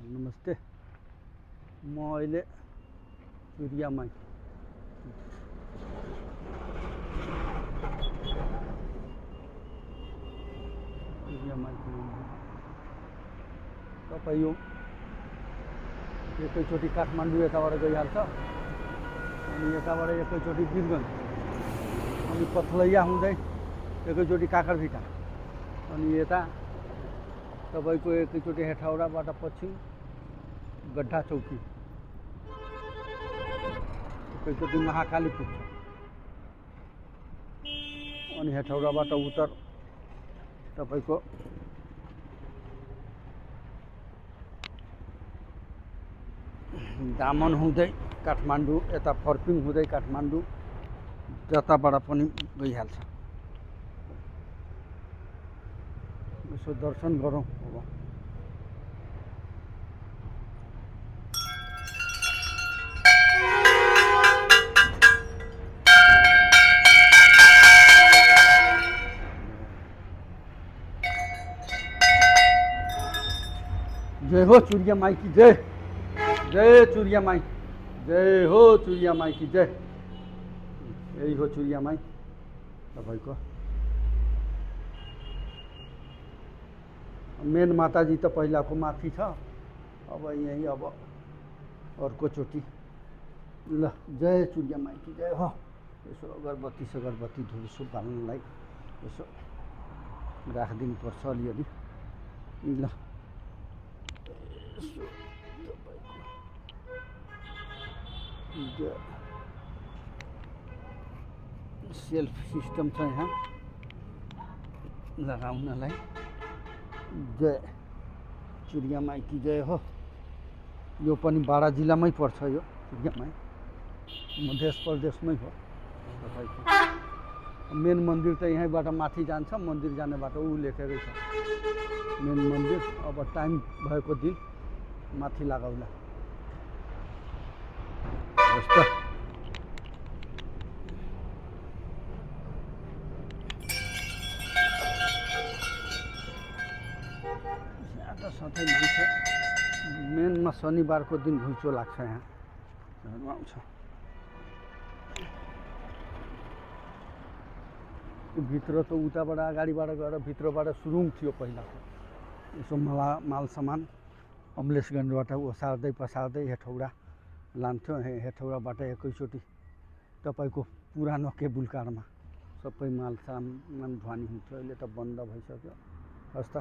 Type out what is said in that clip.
नमस्ते। म अहिले चुरियामा तपाईँ यो एकैचोटि काठमाडौँ यताबाट गइहाल्छ अनि यताबाट एकैचोटि वीरगञ्ज अनि पथलैया हुँदै एकैचोटि काकरभिटा अनि यता तपाईँको एकैचोटि हेटौडाबाट पश्चिम गड्ढा चौकी एकैचोटि महाकाली पुग्छ अनि हेटौडाबाट उत्तर तपाईँको दामन हुँदै काठमाडौँ यता फर्पिङ हुँदै काठमाडौँ जताबाट पनि गइहाल्छ। यसो दर्शन गरौँ अब। जय हो चुरिया my Ki Jay, Jay Churiya my, जय हो चुरिया माई की जय। यही हो चुरिया माई तपाईँको मेन माताजी त पहिलाको माथि छ, अब यही अब अर्कोचोटि ल जय चुरिया माई की जय हो। यसो अगरबत्ती सगरबत्ती धुर्सु बाल्नलाई यसो राखिदिनु पर्छ अलिअलि ल। सेल्फ सिस्टम छ यहाँ लगाउनलाई। जय चुरिया माई की जय हो। यो पनि बारा जिल्लामै पर्छ, यो चुरिया माई मध्य प्रदेशमै हो तपाईँको। मेन मन्दिर त यहीँबाट माथि जान्छ, मन्दिर जाने बाटो ऊ लेखेकै छ मेन मन्दिर। अब टाइम भएको दिन माथि लगाउला। हस् त साथै मान्छे मेनमा शनिबारको दिन घुइँचो लाग्छ, यहाँ आउँछ। भित्र त उताबाट अगाडिबाट गएर भित्रबाट सुरुङ थियो पहिलाको। यसो माल सामान अमलेसगञ्जबाट ओसार्दै पसार्दै हेटौडा लान्थ्यो। हेटौडाबाट एकैचोटि तपाईँको पुरानो केबुल कारमा सबै माल सामान ढुवानी हुन्थ्यो। अहिले त बन्द भइसक्यो। हस् त।